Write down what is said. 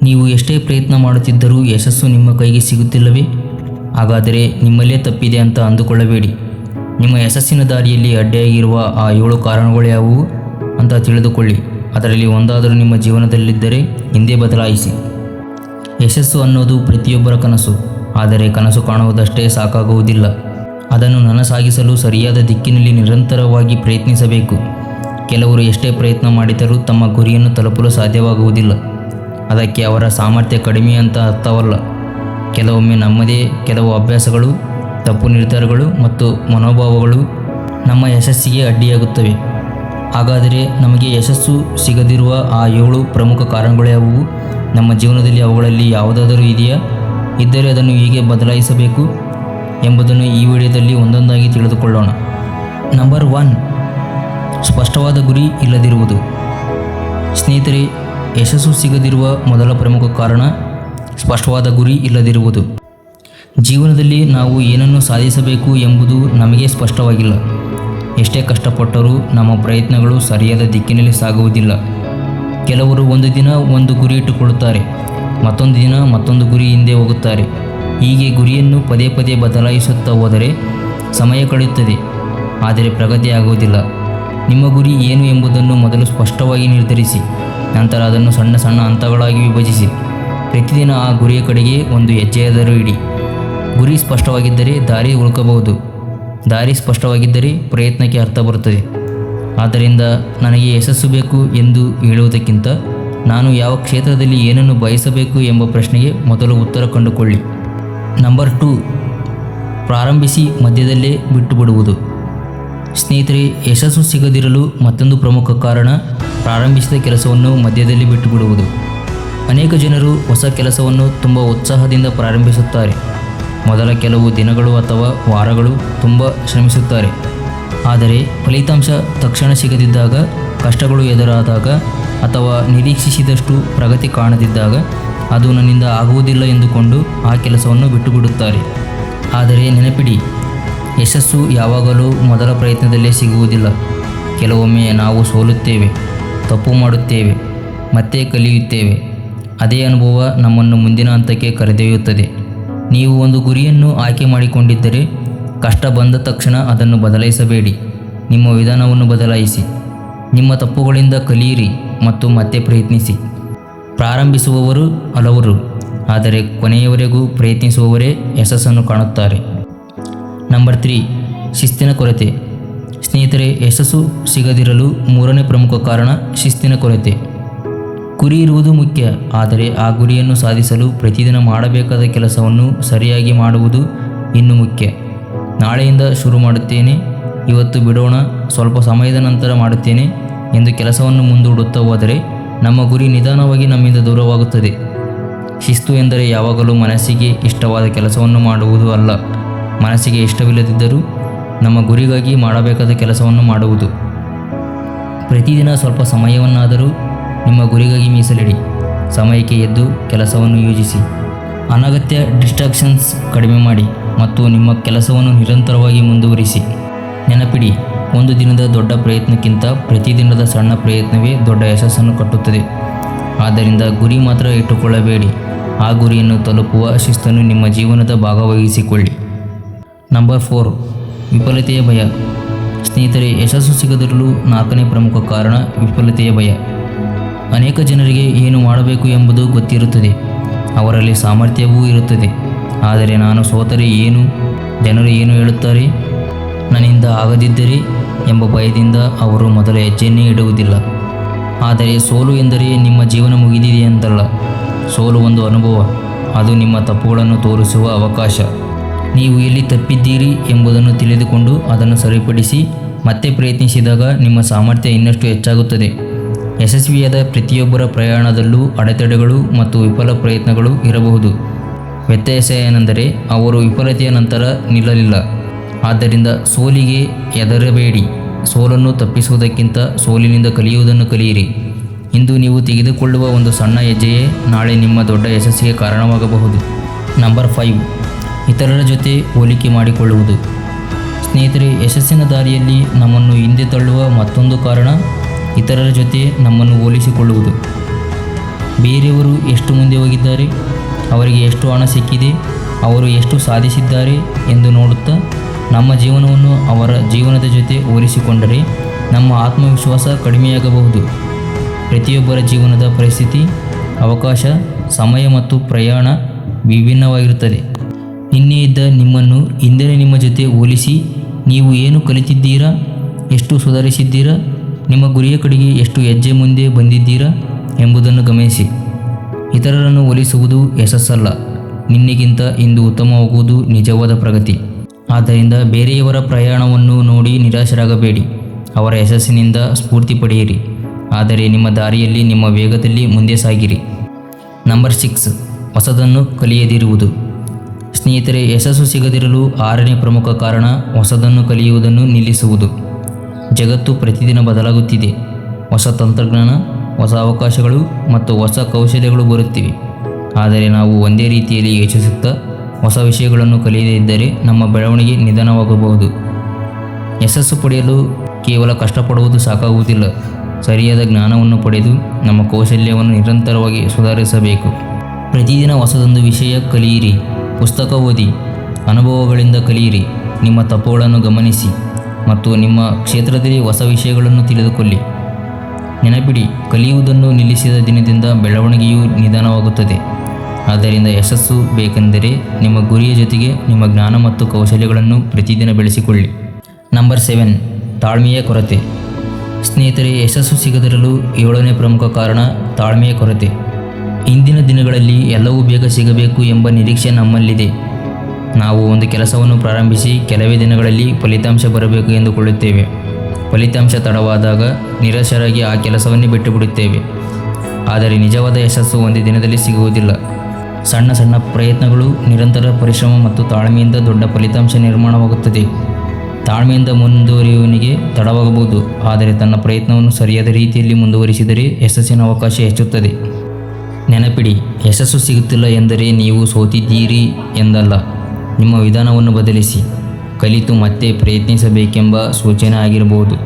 ನೀವು ಎಷ್ಟೇ ಪ್ರಯತ್ನ ಮಾಡುತ್ತಿದ್ದರೂ ಯಶಸ್ಸು ನಿಮ್ಮ ಕೈಗೆ ಸಿಗುತ್ತಿಲ್ಲವೇ? ಹಾಗಾದರೆ ನಿಮ್ಮಲ್ಲೇ ತಪ್ಪಿದೆ ಅಂತ ಅಂದುಕೊಳ್ಳಬೇಡಿ. ನಿಮ್ಮ ಯಶಸ್ಸಿನ ದಾರಿಯಲ್ಲಿ ಅಡ್ಡಿಯಾಗಿರುವ ಆ 7 ಕಾರಣಗಳು ಯಾವುವು ಅಂತ ತಿಳಿದುಕೊಳ್ಳಿ. ಅದರಲ್ಲಿ ಒಂದಾದರೂ ನಿಮ್ಮ ಜೀವನದಲ್ಲಿದ್ದರೆ ಹಿಂದೆ ಬದಲಾಯಿಸಿ. ಯಶಸ್ಸು ಅನ್ನೋದು ಪ್ರತಿಯೊಬ್ಬರ ಕನಸು. ಆದರೆ ಕನಸು ಕಾಣುವುದಷ್ಟೇ ಸಾಕಾಗುವುದಿಲ್ಲ. ಅದನ್ನು ನನಸಾಗಿಸಲು ಸರಿಯಾದ ದಿಕ್ಕಿನಲ್ಲಿ ನಿರಂತರವಾಗಿ ಪ್ರಯತ್ನಿಸಬೇಕು. ಕೆಲವರು ಎಷ್ಟೇ ಪ್ರಯತ್ನ ಮಾಡಿದರೂ ತಮ್ಮ ಗುರಿಯನ್ನು ತಲುಪಲು ಸಾಧ್ಯವಾಗುವುದಿಲ್ಲ. ಅದಕ್ಕೆ ಅವರ ಸಾಮರ್ಥ್ಯ ಕಡಿಮೆ ಅಂತ ಅರ್ಥವಲ್ಲ. ಕೆಲವೊಮ್ಮೆ ನಮ್ಮದೇ ಕೆಲವು ಅಭ್ಯಾಸಗಳು, ತಪ್ಪು ನಿರ್ಧಾರಗಳು ಮತ್ತು ಮನೋಭಾವಗಳು ನಮ್ಮ ಯಶಸ್ಸಿಗೆ ಅಡ್ಡಿಯಾಗುತ್ತವೆ. ಹಾಗಾದರೆ ನಮಗೆ ಯಶಸ್ಸು ಸಿಗದಿರುವ ಆ 7 ಪ್ರಮುಖ ಕಾರಣಗಳು ಯಾವುವು? ನಮ್ಮ ಜೀವನದಲ್ಲಿ ಅವುಗಳಲ್ಲಿ ಯಾವುದಾದರೂ ಇದೆಯಾ? ಇದ್ದರೆ ಅದನ್ನು ಹೇಗೆ ಬದಲಾಯಿಸಬೇಕು ಎಂಬುದನ್ನು ಈ ವಿಡಿಯೋದಲ್ಲಿ ಒಂದೊಂದಾಗಿ ತಿಳಿದುಕೊಳ್ಳೋಣ. ನಂಬರ್ 1, ಸ್ಪಷ್ಟವಾದ ಗುರಿ ಇಲ್ಲದಿರುವುದು. ಸ್ನೇಹಿತರೆ, ಯಶಸ್ಸು ಸಿಗದಿರುವ ಮೊದಲ ಪ್ರಮುಖ ಕಾರಣ ಸ್ಪಷ್ಟವಾದ ಗುರಿ ಇಲ್ಲದಿರುವುದು. ಜೀವನದಲ್ಲಿ ನಾವು ಏನನ್ನು ಸಾಧಿಸಬೇಕು ಎಂಬುದು ನಮಗೆ ಸ್ಪಷ್ಟವಾಗಿಲ್ಲ. ಎಷ್ಟೇ ಕಷ್ಟಪಟ್ಟರೂ ನಮ್ಮ ಪ್ರಯತ್ನಗಳು ಸರಿಯಾದ ದಿಕ್ಕಿನಲ್ಲಿ ಸಾಗುವುದಿಲ್ಲ. ಕೆಲವರು ಒಂದು ದಿನ ಒಂದು ಗುರಿ ಇಟ್ಟುಕೊಳ್ಳುತ್ತಾರೆ, ಮತ್ತೊಂದು ದಿನ ಮತ್ತೊಂದು ಗುರಿ ಹಿಂದೆ ಹೋಗುತ್ತಾರೆ. ಹೀಗೆ ಗುರಿಯನ್ನು ಪದೇ ಪದೇ ಬದಲಾಯಿಸುತ್ತಾ ಹೋದರೆ ಸಮಯ ಕಳೆಯುತ್ತದೆ, ಆದರೆ ಪ್ರಗತಿ ಆಗುವುದಿಲ್ಲ. ನಿಮ್ಮ ಗುರಿ ಏನು ಎಂಬುದನ್ನು ಮೊದಲು ಸ್ಪಷ್ಟವಾಗಿ ನಿರ್ಧರಿಸಿ. ನಂತರ ಅದನ್ನು ಸಣ್ಣ ಸಣ್ಣ ಹಂತಗಳಾಗಿ ವಿಭಜಿಸಿ. ಪ್ರತಿದಿನ ಆ ಗುರಿಯ ಕಡೆಗೆ ಒಂದು ಹೆಜ್ಜೆಯಾದರೂ ಇಡಿ. ಗುರಿ ಸ್ಪಷ್ಟವಾಗಿದ್ದರೆ ದಾರಿ ಹುಡುಕಬಹುದು. ದಾರಿ ಸ್ಪಷ್ಟವಾಗಿದ್ದರೆ ಪ್ರಯತ್ನಕ್ಕೆ ಅರ್ಥ ಬರುತ್ತದೆ. ಆದ್ದರಿಂದ ನನಗೆ ಯಶಸ್ಸು ಬೇಕು ಎಂದು ಹೇಳುವುದಕ್ಕಿಂತ ನಾನು ಯಾವ ಕ್ಷೇತ್ರದಲ್ಲಿ ಏನನ್ನು ಬಯಸಬೇಕು ಎಂಬ ಪ್ರಶ್ನೆಗೆ ಮೊದಲು ಉತ್ತರ ಕಂಡುಕೊಳ್ಳಿ. ನಂಬರ್ 2, ಪ್ರಾರಂಭಿಸಿ ಮಧ್ಯದಲ್ಲೇ ಬಿಟ್ಟುಬಿಡುವುದು. ಸ್ನೇಹಿತರೆ, ಯಶಸ್ಸು ಸಿಗದಿರಲು ಮತ್ತೊಂದು ಪ್ರಮುಖ ಕಾರಣ ಪ್ರಾರಂಭಿಸಿದ ಕೆಲಸವನ್ನು ಮಧ್ಯದಲ್ಲಿ ಬಿಟ್ಟುಬಿಡುವುದು. ಅನೇಕ ಜನರು ಹೊಸ ಕೆಲಸವನ್ನು ತುಂಬ ಉತ್ಸಾಹದಿಂದ ಪ್ರಾರಂಭಿಸುತ್ತಾರೆ. ಮೊದಲ ಕೆಲವು ದಿನಗಳು ಅಥವಾ ವಾರಗಳು ತುಂಬ ಶ್ರಮಿಸುತ್ತಾರೆ. ಆದರೆ ಫಲಿತಾಂಶ ತಕ್ಷಣ ಸಿಗದಿದ್ದಾಗ, ಕಷ್ಟಗಳು ಎದುರಾದಾಗ ಅಥವಾ ನಿರೀಕ್ಷಿಸಿದಷ್ಟು ಪ್ರಗತಿ ಕಾಣದಿದ್ದಾಗ ಅದು ನನ್ನಿಂದ ಆಗುವುದಿಲ್ಲ ಎಂದುಕೊಂಡು ಆ ಕೆಲಸವನ್ನು ಬಿಟ್ಟುಬಿಡುತ್ತಾರೆ. ಆದರೆ ನೆನಪಿಡಿ, ಯಶಸ್ಸು ಯಾವಾಗಲೂ ಮೊದಲ ಪ್ರಯತ್ನದಲ್ಲೇ ಸಿಗುವುದಿಲ್ಲ. ಕೆಲವೊಮ್ಮೆ ನಾವು ಸೋಲುತ್ತೇವೆ, ತಪ್ಪು ಮಾಡುತ್ತೇವೆ, ಮತ್ತೆ ಕಲಿಯುತ್ತೇವೆ. ಅದೇ ಅನುಭವ ನಮ್ಮನ್ನು ಮುಂದಿನ ಹಂತಕ್ಕೆ ಕರೆದೊಯ್ಯುತ್ತದೆ. ನೀವು ಒಂದು ಗುರಿಯನ್ನು ಆಯ್ಕೆ ಮಾಡಿಕೊಂಡಿದ್ದರೆ ಕಷ್ಟ ಬಂದ ತಕ್ಷಣ ಅದನ್ನು ಬದಲಾಯಿಸಬೇಡಿ. ನಿಮ್ಮ ವಿಧಾನವನ್ನು ಬದಲಾಯಿಸಿ. ನಿಮ್ಮ ತಪ್ಪುಗಳಿಂದ ಕಲಿಯಿರಿ ಮತ್ತು ಮತ್ತೆ ಪ್ರಯತ್ನಿಸಿ. ಪ್ರಾರಂಭಿಸುವವರು ಹಲವರು, ಆದರೆ ಕೊನೆಯವರೆಗೂ ಪ್ರಯತ್ನಿಸುವವರೇ ಯಶಸ್ಸನ್ನು ಕಾಣುತ್ತಾರೆ. ನಂಬರ್ 3, ಶಿಸ್ತಿನ ಕೊರತೆ. ಸ್ನೇಹಿತರೆ, ಯಶಸ್ಸು ಸಿಗದಿರಲು 3ನೇ ಪ್ರಮುಖ ಕಾರಣ ಶಿಸ್ತಿನ ಕೊರತೆ. ಗುರಿ ಇರುವುದು ಮುಖ್ಯ, ಆದರೆ ಆ ಗುರಿಯನ್ನು ಸಾಧಿಸಲು ಪ್ರತಿದಿನ ಮಾಡಬೇಕಾದ ಕೆಲಸವನ್ನು ಸರಿಯಾಗಿ ಮಾಡುವುದು ಇನ್ನೂ ಮುಖ್ಯ. ನಾಳೆಯಿಂದ ಶುರು ಮಾಡುತ್ತೇನೆ, ಇವತ್ತು ಬಿಡೋಣ, ಸ್ವಲ್ಪ ಸಮಯದ ನಂತರ ಮಾಡುತ್ತೇನೆ ಎಂದು ಕೆಲಸವನ್ನು ಮುಂದೂಡುತ್ತಾ ಹೋದರೆ ನಮ್ಮ ಗುರಿ ನಿಧಾನವಾಗಿ ನಮ್ಮಿಂದ ದೂರವಾಗುತ್ತದೆ. ಶಿಸ್ತು ಎಂದರೆ ಯಾವಾಗಲೂ ಮನಸ್ಸಿಗೆ ಇಷ್ಟವಾದ ಕೆಲಸವನ್ನು ಮಾಡುವುದು ಅಲ್ಲ. ಮನಸ್ಸಿಗೆ ಇಷ್ಟವಿಲ್ಲದಿದ್ದರೂ ನಮ್ಮ ಗುರಿಗಾಗಿ ಮಾಡಬೇಕಾದ ಕೆಲಸವನ್ನು ಮಾಡುವುದು. ಪ್ರತಿದಿನ ಸ್ವಲ್ಪ ಸಮಯವನ್ನಾದರೂ ನಿಮ್ಮ ಗುರಿಗಾಗಿ ಮೀಸಲಿಡಿ. ಸಮಯಕ್ಕೆ ಎದ್ದು ಕೆಲಸವನ್ನು ಯೋಜಿಸಿ. ಅನಗತ್ಯ ಡಿಸ್ಟ್ರಾಕ್ಷನ್ಸ್ ಕಡಿಮೆ ಮಾಡಿ ಮತ್ತು ನಿಮ್ಮ ಕೆಲಸವನ್ನು ನಿರಂತರವಾಗಿ ಮುಂದುವರಿಸಿ. ನೆನಪಿಡಿ, ಒಂದು ದಿನದ ದೊಡ್ಡ ಪ್ರಯತ್ನಕ್ಕಿಂತ ಪ್ರತಿದಿನದ ಸಣ್ಣ ಪ್ರಯತ್ನವೇ ದೊಡ್ಡ ಯಶಸ್ಸನ್ನು ಕಟ್ಟುತ್ತದೆ. ಆದ್ದರಿಂದ ಗುರಿ ಮಾತ್ರ ಇಟ್ಟುಕೊಳ್ಳಬೇಡಿ, ಆ ಗುರಿಯನ್ನು ತಲುಪುವ ಶಿಸ್ತನ್ನು ನಿಮ್ಮ ಜೀವನದ ಭಾಗವಹಿಸಿಕೊಳ್ಳಿ. ನಂಬರ್ 4, ವಿಫಲತೆಯ ಭಯ. ಸ್ನೇಹಿತರೆ, ಯಶಸ್ಸು ಸಿಗದಿರಲು 4ನೇ ಪ್ರಮುಖ ಕಾರಣ ವಿಫಲತೆಯ ಭಯ. ಅನೇಕ ಜನರಿಗೆ ಏನು ಮಾಡಬೇಕು ಎಂಬುದು ಗೊತ್ತಿರುತ್ತದೆ, ಅವರಲ್ಲಿ ಸಾಮರ್ಥ್ಯವೂ ಇರುತ್ತದೆ. ಆದರೆ ನಾನು ಸೋತರೆ ಏನು, ಜನರು ಏನು ಹೇಳುತ್ತಾರೆ, ನನ್ನಿಂದ ಆಗದಿದ್ದರೆ ಎಂಬ ಭಯದಿಂದ ಅವರು ಮೊದಲ ಹೆಜ್ಜೆಯನ್ನೇ ಇಡುವುದಿಲ್ಲ. ಆದರೆ ಸೋಲು ಎಂದರೆ ನಿಮ್ಮ ಜೀವನ ಮುಗಿದಿದೆ ಎಂದಲ್ಲ. ಸೋಲು ಒಂದು ಅನುಭವ, ಅದು ನಿಮ್ಮ ತಪ್ಪುಗಳನ್ನು ತೋರಿಸುವ ಅವಕಾಶ. ನೀವು ಎಲ್ಲಿ ತಪ್ಪಿದ್ದೀರಿ ಎಂಬುದನ್ನು ತಿಳಿದುಕೊಂಡು ಅದನ್ನು ಸರಿಪಡಿಸಿ ಮತ್ತೆ ಪ್ರಯತ್ನಿಸಿದಾಗ ನಿಮ್ಮ ಸಾಮರ್ಥ್ಯ ಇನ್ನಷ್ಟು ಹೆಚ್ಚಾಗುತ್ತದೆ. ಯಶಸ್ವಿಯಾದ ಪ್ರತಿಯೊಬ್ಬರ ಪ್ರಯಾಣದಲ್ಲೂ ಅಡೆತಡೆಗಳು ಮತ್ತು ವಿಫಲ ಪ್ರಯತ್ನಗಳು ಇರಬಹುದು. ವ್ಯತ್ಯಾಸ ಏನೆಂದರೆ ಅವರು ವಿಫಲತೆಯ ನಂತರ ನಿಲ್ಲಲಿಲ್ಲ. ಆದ್ದರಿಂದ ಸೋಲಿಗೆ ಹೆದರಬೇಡಿ. ಸೋಲನ್ನು ತಪ್ಪಿಸುವುದಕ್ಕಿಂತ ಸೋಲಿನಿಂದ ಕಲಿಯುವುದನ್ನು ಕಲಿಯಿರಿ. ಇಂದು ನೀವು ತೆಗೆದುಕೊಳ್ಳುವ ಒಂದು ಸಣ್ಣ ಹೆಜ್ಜೆಯೇ ನಾಳೆ ನಿಮ್ಮ ದೊಡ್ಡ ಯಶಸ್ಸಿಗೆ ಕಾರಣವಾಗಬಹುದು. ನಂಬರ್ 5, ಇತರರ ಜೊತೆ ಹೋಲಿಕೆ ಮಾಡಿಕೊಳ್ಳುವುದು. ಸ್ನೇಹಿತರೆ, ಯಶಸ್ಸಿನ ದಾರಿಯಲ್ಲಿ ನಮ್ಮನ್ನು ಹಿಂದೆ ತಳ್ಳುವ ಮತ್ತೊಂದು ಕಾರಣ ಇತರರ ಜೊತೆ ನಮ್ಮನ್ನು ಹೋಲಿಸಿಕೊಳ್ಳುವುದು. ಬೇರೆಯವರು ಎಷ್ಟು ಮುಂದೆ ಹೋಗಿದ್ದಾರೆ, ಅವರಿಗೆ ಎಷ್ಟು ಹಣ ಸಿಕ್ಕಿದೆ, ಅವರು ಎಷ್ಟು ಸಾಧಿಸಿದ್ದಾರೆ ಎಂದು ನೋಡುತ್ತಾ ನಮ್ಮ ಜೀವನವನ್ನು ಅವರ ಜೀವನದ ಜೊತೆ ಹೋಲಿಸಿಕೊಂಡರೆ ನಮ್ಮ ಆತ್ಮವಿಶ್ವಾಸ ಕಡಿಮೆಯಾಗಬಹುದು. ಪ್ರತಿಯೊಬ್ಬರ ಜೀವನದ ಪರಿಸ್ಥಿತಿ, ಅವಕಾಶ, ಸಮಯ ಮತ್ತು ಪ್ರಯಾಣ ವಿಭಿನ್ನವಾಗಿರುತ್ತದೆ. ನಿನ್ನೆ ಇದ್ದ ನಿಮ್ಮನ್ನು ಇಂದಿನ ನಿಮ್ಮ ಜೊತೆ ಹೋಲಿಸಿ ನೀವು ಏನು ಕಲಿತಿದ್ದೀರಾ, ಎಷ್ಟು ಸುಧಾರಿಸಿದ್ದೀರಾ, ನಿಮ್ಮ ಗುರಿಯ ಕಡೆಗೆ ಎಷ್ಟು ಹೆಜ್ಜೆ ಮುಂದೆ ಬಂದಿದ್ದೀರಾ ಎಂಬುದನ್ನು ಗಮನಿಸಿ. ಇತರರನ್ನು ಹೋಲಿಸುವುದು ಯಶಸ್ಸಲ್ಲ, ನಿನ್ನೆಗಿಂತ ಇಂದು ಉತ್ತಮವಾಗುವುದು ನಿಜವಾದ ಪ್ರಗತಿ. ಆದ್ದರಿಂದ ಬೇರೆಯವರ ಪ್ರಯಾಣವನ್ನು ನೋಡಿ ನಿರಾಶರಾಗಬೇಡಿ, ಅವರ ಯಶಸ್ಸಿನಿಂದ ಸ್ಫೂರ್ತಿ ಪಡೆಯಿರಿ, ಆದರೆ ನಿಮ್ಮ ದಾರಿಯಲ್ಲಿ ನಿಮ್ಮ ವೇಗದಲ್ಲಿ ಮುಂದೆ ಸಾಗಿರಿ. ನಂಬರ್ 6, ಹೊಸದನ್ನು ಕಲಿಯದಿರುವುದು. ಸ್ನೇಹಿತರೆ, ಯಶಸ್ಸು ಸಿಗದಿರಲು 6ನೇ ಪ್ರಮುಖ ಕಾರಣ ಹೊಸದನ್ನು ಕಲಿಯುವುದನ್ನು ನಿಲ್ಲಿಸುವುದು. ಜಗತ್ತು ಪ್ರತಿದಿನ ಬದಲಾಗುತ್ತಿದೆ. ಹೊಸ ತಂತ್ರಜ್ಞಾನ, ಹೊಸ ಅವಕಾಶಗಳು ಮತ್ತು ಹೊಸ ಕೌಶಲ್ಯಗಳು ಬರುತ್ತಿವೆ. ಆದರೆ ನಾವು ಒಂದೇ ರೀತಿಯಲ್ಲಿ ಯೋಚಿಸುತ್ತಾ ಹೊಸ ವಿಷಯಗಳನ್ನು ಕಲಿಯದೇ ಇದ್ದರೆ ನಮ್ಮ ಬೆಳವಣಿಗೆ ನಿಧಾನವಾಗಬಹುದು. ಯಶಸ್ಸು ಪಡೆಯಲು ಕೇವಲ ಕಷ್ಟಪಡುವುದು ಸಾಕಾಗುವುದಿಲ್ಲ. ಸರಿಯಾದ ಜ್ಞಾನವನ್ನು ಪಡೆದು ನಮ್ಮ ಕೌಶಲ್ಯವನ್ನು ನಿರಂತರವಾಗಿ ಸುಧಾರಿಸಬೇಕು. ಪ್ರತಿದಿನ ಹೊಸದೊಂದು ವಿಷಯ ಕಲಿಯಿರಿ, ಪುಸ್ತಕ ಓದಿ, ಅನುಭವಗಳಿಂದ ಕಲಿಯಿರಿ, ನಿಮ್ಮ ತಪ್ಪುಗಳನ್ನು ಗಮನಿಸಿ ಮತ್ತು ನಿಮ್ಮ ಕ್ಷೇತ್ರದಲ್ಲಿ ಹೊಸ ವಿಷಯಗಳನ್ನು ತಿಳಿದುಕೊಳ್ಳಿ. ನೆನಪಿಡಿ, ಕಲಿಯುವುದನ್ನು ನಿಲ್ಲಿಸಿದ ದಿನದಿಂದ ಬೆಳವಣಿಗೆಯು ನಿಧಾನವಾಗುತ್ತದೆ. ಆದ್ದರಿಂದ ಯಶಸ್ಸು ಬೇಕೆಂದರೆ ನಿಮ್ಮ ಗುರಿಯ ಜೊತೆಗೆ ನಿಮ್ಮ ಜ್ಞಾನ ಮತ್ತು ಕೌಶಲ್ಯಗಳನ್ನು ಪ್ರತಿದಿನ ಬೆಳೆಸಿಕೊಳ್ಳಿ. ನಂಬರ್ 7, ತಾಳ್ಮೆಯ ಕೊರತೆ. ಸ್ನೇಹಿತರೆ, ಯಶಸ್ಸು ಸಿಗದಿರಲು 7ನೇ ಪ್ರಮುಖ ಕಾರಣ ತಾಳ್ಮೆಯ ಕೊರತೆ. ಇಂದಿನ ದಿನಗಳಲ್ಲಿ ಎಲ್ಲವೂ ಬೇಗ ಸಿಗಬೇಕು ಎಂಬ ನಿರೀಕ್ಷೆ ನಮ್ಮಲ್ಲಿದೆ. ನಾವು ಒಂದು ಕೆಲಸವನ್ನು ಪ್ರಾರಂಭಿಸಿ ಕೆಲವೇ ದಿನಗಳಲ್ಲಿ ಫಲಿತಾಂಶ ಬರಬೇಕು ಎಂದುಕೊಳ್ಳುತ್ತೇವೆ. ಫಲಿತಾಂಶ ತಡವಾದಾಗ ನಿರಾಶರಾಗಿ ಆ ಕೆಲಸವನ್ನೇ ಬಿಟ್ಟು ಬಿಡುತ್ತೇವೆ. ಆದರೆ ನಿಜವಾದ ಯಶಸ್ಸು ಒಂದೇ ದಿನದಲ್ಲಿ ಸಿಗುವುದಿಲ್ಲ. ಸಣ್ಣ ಸಣ್ಣ ಪ್ರಯತ್ನಗಳು, ನಿರಂತರ ಪರಿಶ್ರಮ ಮತ್ತು ತಾಳ್ಮೆಯಿಂದ ದೊಡ್ಡ ಫಲಿತಾಂಶ ನಿರ್ಮಾಣವಾಗುತ್ತದೆ. ತಾಳ್ಮೆಯಿಂದ ಮುಂದುವರಿಯುವವನಿಗೆ ತಡವಾಗಬಹುದು, ಆದರೆ ತನ್ನ ಪ್ರಯತ್ನವನ್ನು ಸರಿಯಾದ ರೀತಿಯಲ್ಲಿ ಮುಂದುವರಿಸಿದರೆ ಯಶಸ್ಸಿನ ಅವಕಾಶ ಹೆಚ್ಚುತ್ತದೆ. ನೆನಪಿಡಿ, ಯಶಸ್ಸು ಸಿಗುತ್ತಿಲ್ಲ ಎಂದರೆ ನೀವು ಸೋತಿದ್ದೀರಿ ಎಂದಲ್ಲ. ನಿಮ್ಮ ವಿಧಾನವನ್ನು ಬದಲಿಸಿ, ಕಲಿತು ಮತ್ತೆ ಪ್ರಯತ್ನಿಸಬೇಕೆಂಬ ಸೂಚನೆ ಆಗಿರಬಹುದು.